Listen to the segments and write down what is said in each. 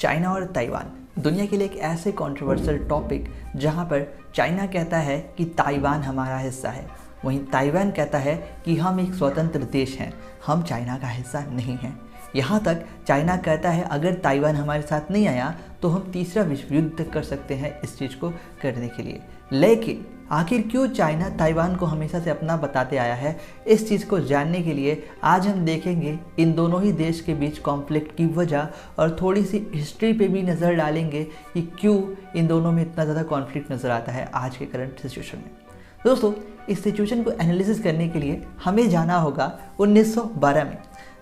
China और Taiwan दुनिया के लिए एक ऐसे कंट्रोवर्शियल टॉपिक जहां पर चाइना कहता है कि ताइवान हमारा हिस्सा है, वहीं ताइवान कहता है कि हम एक स्वतंत्र देश हैं, हम चाइना का हिस्सा नहीं हैं। यहाँ तक चाइना कहता है अगर ताइवान हमारे साथ नहीं आया तो हम तीसरा विश्व युद्ध कर सकते हैं इस चीज़ को करने के लिए। लेकिन आखिर क्यों चाइना ताइवान को हमेशा से अपना बताते आया है, इस चीज़ को जानने के लिए आज हम देखेंगे इन दोनों ही देश के बीच कॉन्फ्लिक्ट की वजह और थोड़ी सी हिस्ट्री पे भी नज़र डालेंगे कि क्यों इन दोनों में इतना ज़्यादा कॉन्फ्लिक्ट नज़र आता है आज के करंट सिचुएशन में। दोस्तों, इस सिचुएशन को एनालिसिस करने के लिए हमें जाना होगा 1912 में,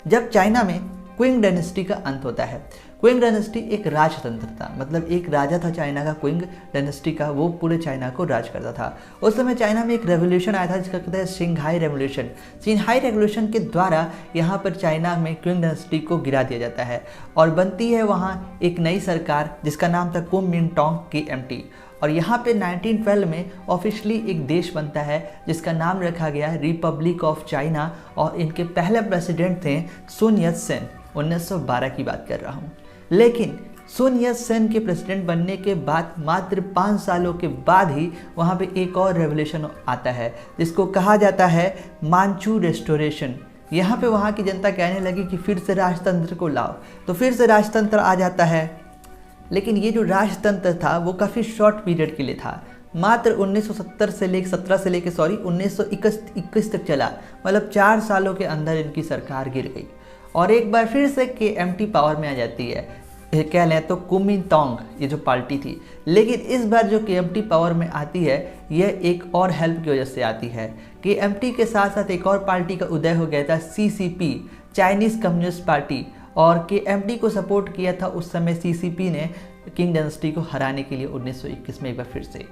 जब चाइना में क्विंग डायनेस्टी का अंत होता है। क्विंग डायनेस्टी एक राजतंत्र था, मतलब एक राजा था चाइना का, क्विंग डायनेस्टी का, वो पूरे चाइना को राज करता था। उस समय चाइना में एक रेवोल्यूशन आया था जिसका कहते हैं सिंघाई रेवोल्यूशन। सिंघाई रेवोल्यूशन के द्वारा यहाँ पर चाइना में क्विंग डायनेस्टी को गिरा दिया जाता है और बनती है वहाँ एक नई सरकार जिसका नाम था कुओमिंटांग KMT। और यहाँ पे 1912 में ऑफिशियली एक देश बनता है जिसका नाम रखा गया रिपब्लिक ऑफ चाइना और इनके पहले प्रेसिडेंट थे सुन यत सेन। 1912 की बात कर रहा हूँ। लेकिन सुन यत सेन के प्रेसिडेंट बनने के बाद मात्र 5 सालों के बाद ही वहाँ पे एक और रेवोल्यूशन आता है जिसको कहा जाता है मांचू रेस्टोरेशन। यहाँ पे वहाँ की जनता कहने लगी कि फिर से राजतंत्र को लाओ, तो फिर से राजतंत्र आ जाता है। लेकिन ये जो राजतंत्र था वो काफ़ी शॉर्ट पीरियड के लिए था, मात्र 1917 से लेकर 1921 तक चला, मतलब 4 सालों के अंदर इनकी सरकार गिर गई और एक बार फिर से KMT पावर में आ जाती है, कह लें तो कुओमिंटांग ये जो पार्टी थी। लेकिन इस बार जो KMT पावर में आती है यह एक और हेल्प की वजह से आती है। KMT के साथ साथ एक और पार्टी का उदय हो गया था, CCP, चाइनीज़ कम्युनिस्ट पार्टी, और KMT को सपोर्ट किया था उस समय CCP ने किंग डायनेस्टी को हराने के लिए 1921 में एक बार फिर से।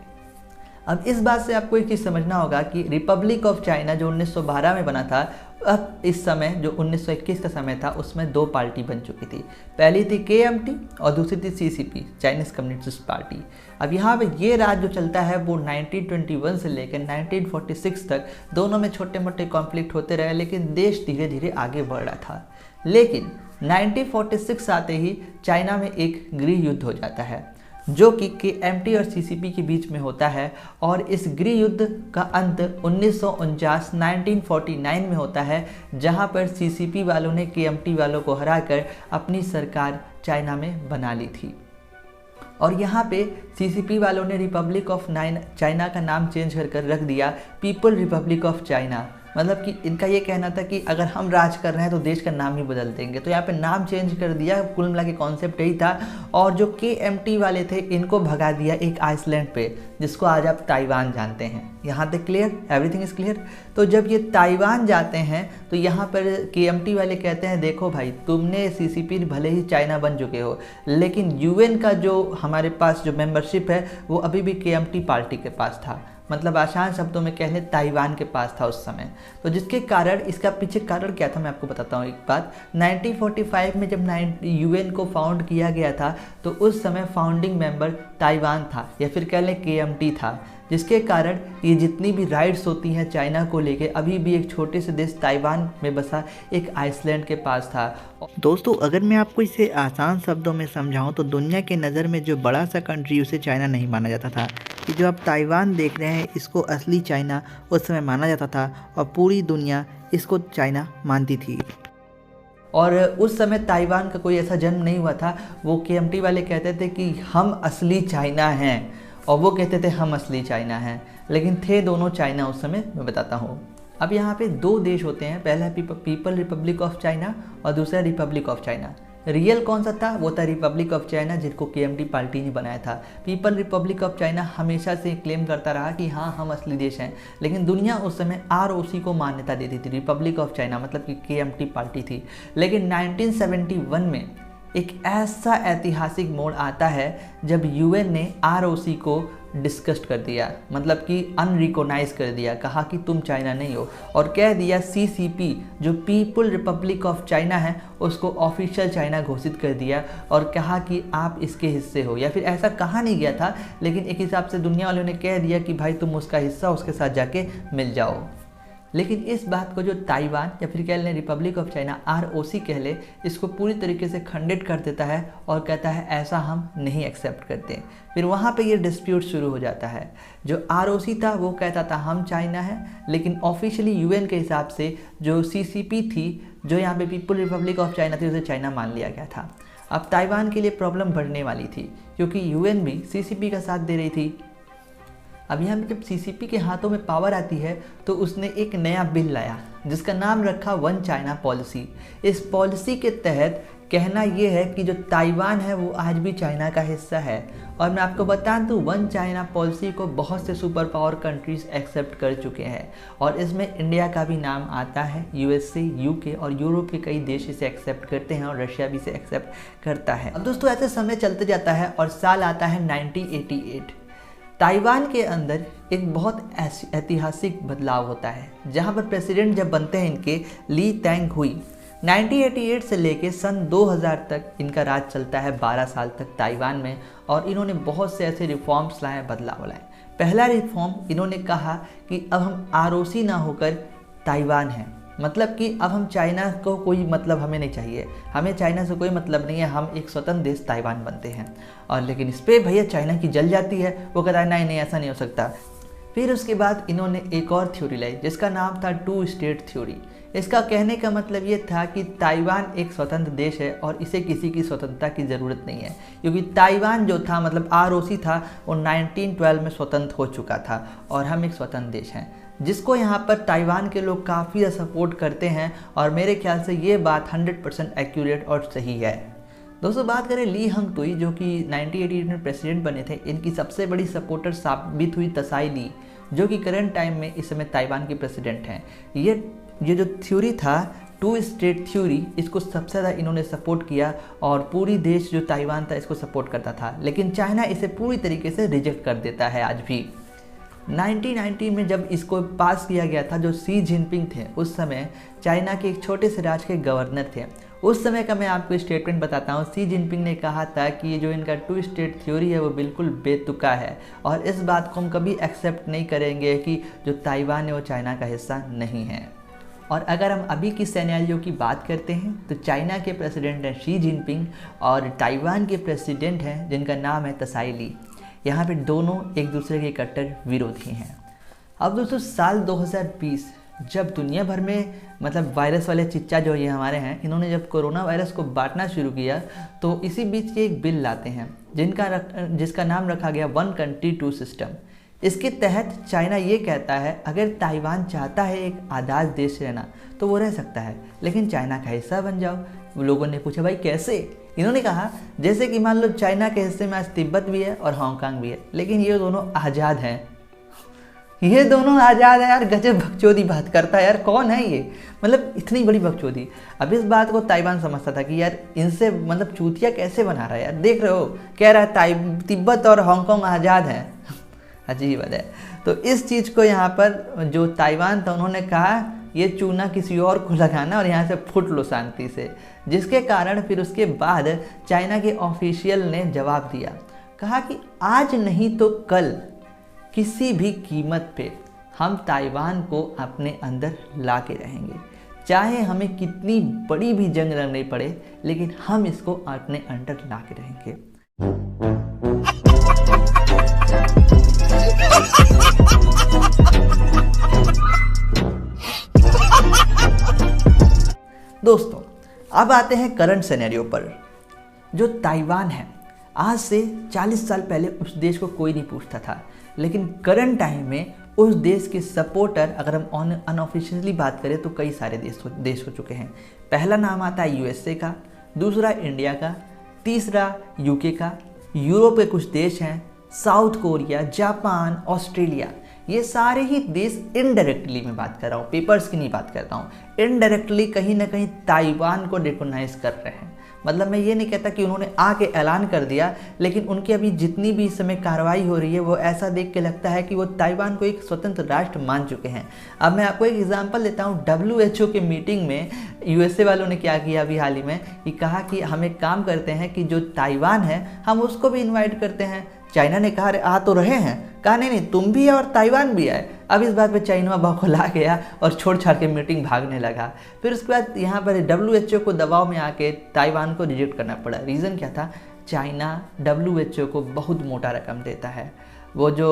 अब इस बात से आपको एक चीज़ समझना होगा कि रिपब्लिक ऑफ चाइना जो 1912 में बना था, अब इस समय जो 1921 का समय था उसमें 2 पार्टी बन चुकी थी। पहली थी KMT और दूसरी थी CCP, चाइनीज़ कम्युनिस्ट पार्टी। अब यहाँ पे ये राज जो चलता है वो 1921 से लेकर 1946 तक दोनों में छोटे मोटे कॉन्फ्लिक्ट होते रहे, लेकिन देश धीरे धीरे आगे बढ़ रहा था। लेकिन 1946 आते ही चाइना में एक गृह युद्ध हो जाता है जो कि KMT और CCP के बीच में होता है और इस गृह युद्ध का अंत 1949 में होता है, जहां पर CCP वालों ने KMT वालों को हराकर अपनी सरकार चाइना में बना ली थी। और यहाँ पे CCP वालों ने रिपब्लिक ऑफ चाइना का नाम चेंज कर रख दिया पीपल रिपब्लिक ऑफ चाइना। मतलब कि इनका ये कहना था कि अगर हम राज कर रहे हैं तो देश का नाम ही बदल देंगे, तो यहाँ पे नाम चेंज कर दिया। कुल मिला के कॉन्सेप्ट यही था। और जो KMT वाले थे इनको भगा दिया एक आइसलैंड पे जिसको आज आप ताइवान जानते हैं। यहाँ तक क्लियर, एवरीथिंग इज क्लियर। तो जब ये ताइवान जाते हैं तो यहाँ पर KMT वाले कहते हैं देखो भाई, तुमने CCP भले ही चाइना बन चुके हो, लेकिन UN का जो हमारे पास जो मेंबरशिप है वो अभी भी KMT पार्टी के पास था, मतलब आसान शब्दों में कह लें ताइवान के पास था उस समय। तो जिसके कारण, इसका पीछे कारण क्या था मैं आपको बताता हूँ एक बात। 1945 में जब UN को फाउंड किया गया था तो उस समय फाउंडिंग मेंबर ताइवान था या फिर कह लें KMT था, जिसके कारण ये जितनी भी राइट्स होती हैं चाइना को लेके अभी भी एक छोटे से देश ताइवान में बसा एक आइसलैंड के पास था। दोस्तों, अगर मैं आपको इसे आसान शब्दों में समझाऊं तो दुनिया के नज़र में जो बड़ा सा कंट्री उसे चाइना नहीं माना जाता था। कि जो आप ताइवान देख रहे हैं इसको असली चाइना उस समय माना जाता था और पूरी दुनिया इसको चाइना मानती थी। और उस समय ताइवान का कोई ऐसा जन्म नहीं हुआ था। वो KMT वाले कहते थे कि हम असली चाइना हैं और वो कहते थे हम असली चाइना हैं, लेकिन थे दोनों चाइना उस समय, मैं बताता हूँ। अब यहाँ पे 2 देश होते हैं, पहला पीपल रिपब्लिक ऑफ चाइना और दूसरा रिपब्लिक ऑफ चाइना। रियल कौन सा था? वो था रिपब्लिक ऑफ चाइना, जिसको KMT पार्टी ने बनाया था। पीपल रिपब्लिक ऑफ चाइना हमेशा से क्लेम करता रहा कि हाँ हम असली देश हैं, लेकिन दुनिया उस समय ROC को मान्यता देती थी। रिपब्लिक ऑफ चाइना मतलब कि KMT पार्टी थी। लेकिन 1971 में एक ऐसा ऐतिहासिक मोड़ आता है जब UN ने ROC को डिस्कस्ट कर दिया, मतलब कि अनरिकॉग्नाइज कर दिया, कहा कि तुम चाइना नहीं हो, और कह दिया CCP जो पीपल रिपब्लिक ऑफ चाइना है उसको ऑफिशियल चाइना घोषित कर दिया और कहा कि आप इसके हिस्से हो। या फिर ऐसा कहा नहीं गया था, लेकिन एक हिसाब से दुनिया वालों ने कह दिया कि भाई तुम उसका हिस्सा, उसके साथ जाके मिल जाओ। लेकिन इस बात को जो ताइवान या फिर कह लें रिपब्लिक ऑफ चाइना ROC कह ले, इसको पूरी तरीके से खंडित कर देता है और कहता है ऐसा हम नहीं एक्सेप्ट करते। फिर वहाँ पे ये डिस्प्यूट शुरू हो जाता है। जो ROC था वो कहता था हम चाइना है, लेकिन ऑफिशियली UN के हिसाब से जो CCP थी, जो यहाँ पे पीपल रिपब्लिक ऑफ चाइना थी, उसे चाइना मान लिया गया था। अब ताइवान के लिए प्रॉब्लम बढ़ने वाली थी क्योंकि UN भी CCP का साथ दे रही थी। अब यहाँ पे जब CCP के हाथों में पावर आती है तो उसने एक नया बिल लाया जिसका नाम रखा वन चाइना पॉलिसी। इस पॉलिसी के तहत कहना ये है कि जो ताइवान है वो आज भी चाइना का हिस्सा है। और मैं आपको बता दूँ, वन चाइना पॉलिसी को बहुत से सुपर पावर कंट्रीज़ एक्सेप्ट कर चुके हैं और इसमें इंडिया का भी नाम आता है। USA, UK और यूरोप के कई देश इसे एक्सेप्ट करते हैं और रशिया भी इसे एक्सेप्ट करता है। अब दोस्तों ऐसे समय चलते जाता है और साल आता है 1988। ताइवान के अंदर एक बहुत ऐतिहासिक बदलाव होता है जहां पर प्रेसिडेंट जब बनते हैं इनके ली तेंग हुई। 1988 से लेके सन 2000 तक इनका राज चलता है, 12 साल तक ताइवान में। और इन्होंने बहुत से ऐसे रिफॉर्म्स लाए, बदलाव लाए। पहला रिफॉर्म, इन्होंने कहा कि अब हम ROC ना होकर ताइवान हैं, मतलब कि अब हम चाइना को कोई मतलब हमें नहीं चाहिए, हमें चाइना से कोई मतलब नहीं है, हम एक स्वतंत्र देश ताइवान बनते हैं। और लेकिन इस पर भैया चाइना की जल जाती है, वो कहता है नहीं नहीं ऐसा नहीं हो सकता। फिर उसके बाद इन्होंने एक और थ्योरी लाई जिसका नाम था 2 स्टेट थ्योरी। इसका कहने का मतलब ये था कि ताइवान एक स्वतंत्र देश है और इसे किसी की स्वतंत्रता की ज़रूरत नहीं है, क्योंकि ताइवान जो था मतलब ROC था वो 1912 में स्वतंत्र हो चुका था और हम एक स्वतंत्र देश हैं, जिसको यहाँ पर ताइवान के लोग काफ़ी सपोर्ट करते हैं। और मेरे ख्याल से ये बात 100% एक्यूरेट और सही है। दोस्तों बात करें ली हंगतुई जो कि 1988 में प्रेसिडेंट बने थे, इनकी सबसे बड़ी सपोर्टर साबित हुई त्साई ली, जो कि करंट टाइम में इस समय ताइवान के प्रेसिडेंट हैं। ये जो थ्योरी था 2 स्टेट थ्योरी, इसको सबसे ज़्यादा इन्होंने सपोर्ट किया और पूरी देश जो ताइवान था इसको सपोर्ट करता था। लेकिन चाइना इसे पूरी तरीके से रिजेक्ट कर देता है आज भी। 1990 में जब इसको पास किया गया था, जो शी जिनपिंग थे उस समय चाइना के एक छोटे से राज्य के गवर्नर थे। उस समय का मैं आपको स्टेटमेंट बताता हूँ। शी जिनपिंग ने कहा था कि ये जो इनका 2 स्टेट थ्योरी है वो बिल्कुल बेतुका है और इस बात को हम कभी एक्सेप्ट नहीं करेंगे कि जो ताइवान है वो चाइना का हिस्सा नहीं है। और अगर हम अभी की सिनेरियो की बात करते हैं तो चाइना के प्रेसिडेंट हैं शी जिनपिंग और ताइवान के प्रेसिडेंट हैं जिनका नाम है त्साई ली। यहाँ पे दोनों एक दूसरे के कट्टर विरोधी हैं। अब दोस्तों साल 2020 जब दुनिया भर में मतलब वायरस वाले चिच्चा जो ये हमारे हैं, इन्होंने जब कोरोना वायरस को बांटना शुरू किया तो इसी बीच ये एक बिल लाते हैं जिसका नाम रखा गया 1 कंट्री 2 सिस्टम। इसके तहत चाइना ये कहता है अगर ताइवान चाहता है एक आज़ाद देश रहना तो वो रह सकता है, लेकिन चाइना का हिस्सा बन जाओ। लोगों ने पूछा भाई कैसे? इन्होंने कहा जैसे कि मान लो चाइना के हिस्से में आज तिब्बत भी है और हांगकांग भी है, लेकिन ये दोनों आज़ाद हैं। ये दोनों आज़ाद है यार, गजब बकचोदी बात करता है यार, कौन है ये? मतलब इतनी बड़ी बकचोदी। अब इस बात को ताइवान समझता था कि यार इनसे मतलब चूतिया कैसे बना रहा है यार, देख रहे हो कह रहा है तिब्बत और हांगकांग आज़ाद हैं। अजीब है। तो इस चीज़ को यहाँ पर जो ताइवान था उन्होंने कहा ये चूना किसी और को लगाना और यहाँ से फुट लो शांति से, जिसके कारण फिर उसके बाद चाइना के ऑफिशियल ने जवाब दिया, कहा कि आज नहीं तो कल किसी भी कीमत पे हम ताइवान को अपने अंदर ला के रहेंगे, चाहे हमें कितनी बड़ी भी जंग लड़नी पड़े, लेकिन हम इसको अपने अंदर ला के रहेंगे। दोस्तों अब आते हैं करंट सिनेरियो पर। जो ताइवान है आज से 40 साल पहले उस देश को कोई नहीं पूछता था, लेकिन करंट टाइम में उस देश के सपोर्टर अगर हम अनऑफिशियली बात करें तो कई सारे देश हो चुके हैं। पहला नाम आता है USA का, दूसरा इंडिया का, तीसरा UK का, यूरोप के कुछ देश हैं, साउथ कोरिया, जापान, ऑस्ट्रेलिया। ये सारे ही देश इनडायरेक्टली मैं बात कर रहा हूँ, पेपर्स की नहीं बात करता हूँ, इनडायरेक्टली कहीं ना कहीं ताइवान को रिकॉग्नाइज कर रहे हैं। मतलब मैं ये नहीं कहता कि उन्होंने आके ऐलान कर दिया, लेकिन उनकी अभी जितनी भी इस समय कार्रवाई हो रही है वो ऐसा देख के लगता है कि वो ताइवान को एक स्वतंत्र राष्ट्र मान चुके हैं। अब मैं आपको एक एग्जांपल देता हूँ। WHO के मीटिंग में USA वालों ने क्या किया अभी हाल ही में कि कहा कि हम एक काम करते हैं कि जो ताइवान है हम उसको भी इन्वाइट करते हैं। चाइना ने कहा आ तो रहे हैं, कहा नहीं तुम भी है और ताइवान भी है। अब इस बात पे चाइना बौखला गया और छोड़ छाड़ के मीटिंग भागने लगा। फिर उसके बाद यहाँ पर WHO को दबाव में आके ताइवान को रिजेक्ट करना पड़ा। रीज़न क्या था? चाइना WHO को बहुत मोटा रकम देता है। वो जो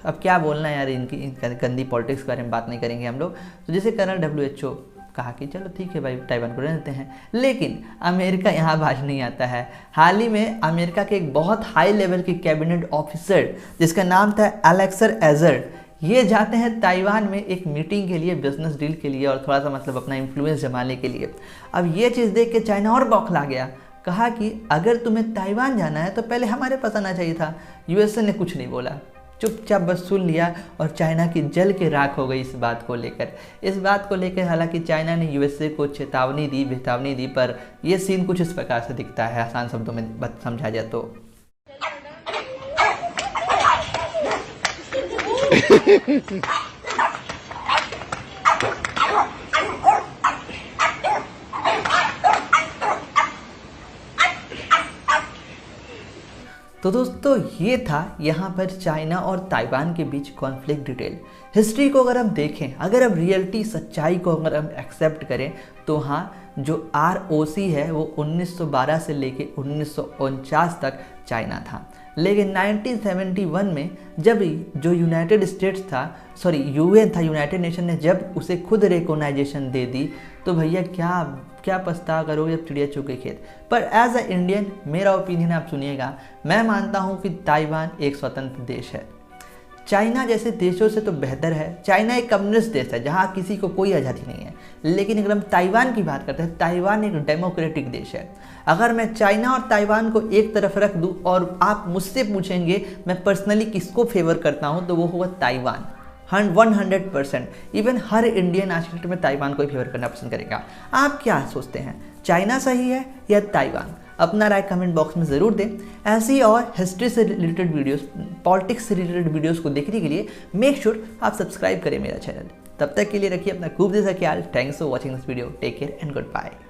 अब क्या बोलना है यार, इनकी गंदी पॉलिटिक्स के बारे में बात नहीं करेंगे हम लोग। तो जैसे कारण WHO कहा कि चलो ठीक है भाई ताइवान को रहने देते हैं, लेकिन अमेरिका यहाँ बाज नहीं आता है। हाल ही में अमेरिका के एक बहुत हाई लेवल के कैबिनेट ऑफिसर जिसका नाम था एलेक्सर एजर, ये जाते हैं ताइवान में एक मीटिंग के लिए, बिजनेस डील के लिए और थोड़ा सा मतलब अपना इन्फ्लुएंस जमाने के लिए। अब ये चीज़ देख के चाइना और बौखला गया, कहा कि अगर तुम्हें ताइवान जाना है तो पहले हमारे पास आना चाहिए था। USA ने कुछ नहीं बोला, चुपचाप बस सुन लिया और चाइना की जल के राख हो गई इस बात को लेकर। इस बात को लेकर हालांकि चाइना ने USA को चेतावनी दी, पर यह सीन कुछ इस प्रकार से दिखता है, आसान शब्दों में समझा जाए तो। तो दोस्तों ये था यहाँ पर चाइना और ताइवान के बीच कॉन्फ्लिक्ट डिटेल। हिस्ट्री को अगर हम देखें, अगर हम रियलिटी सच्चाई को अगर हम एक्सेप्ट करें तो हाँ, जो ROC है वो 1912 से लेके 1949 तक चाइना था। लेकिन 1971 में जब जो यूनाइटेड स्टेट्स था, सॉरी UN था, यूनाइटेड नेशन ने जब उसे खुद रिकॉग्नाइजेशन दे दी तो भैया क्या पछता करोगे जब चिड़िया चुके खेत। पर एज अ इंडियन मेरा ओपिनियन आप सुनिएगा, मैं मानता हूँ कि ताइवान एक स्वतंत्र देश है। चाइना जैसे देशों से तो बेहतर है। चाइना एक कम्युनिस्ट देश है जहाँ किसी को कोई आज़ादी नहीं है, लेकिन अगर हम ताइवान की बात करते हैं, ताइवान एक डेमोक्रेटिक देश है। अगर मैं चाइना और ताइवान को एक तरफ रख दूँ और आप मुझसे पूछेंगे मैं पर्सनली किसको फेवर करता हूँ, तो वो होगा ताइवान 100%। इवन हर इंडियन आज के डेट में ताइवान को ही फेवर करना पसंद करेगा। आप क्या सोचते हैं, चाइना सही है या ताइवान? अपना राय कमेंट बॉक्स में ज़रूर दें। ऐसी और हिस्ट्री से रिलेटेड वीडियोस, पॉलिटिक्स से रिलेटेड वीडियोस को देखने के लिए मेक श्योर आप सब्सक्राइब करें मेरा चैनल। तब तक के लिए रखिए अपना खूब जैसा ख्याल। Thanks for watching this video. Take care and good bye.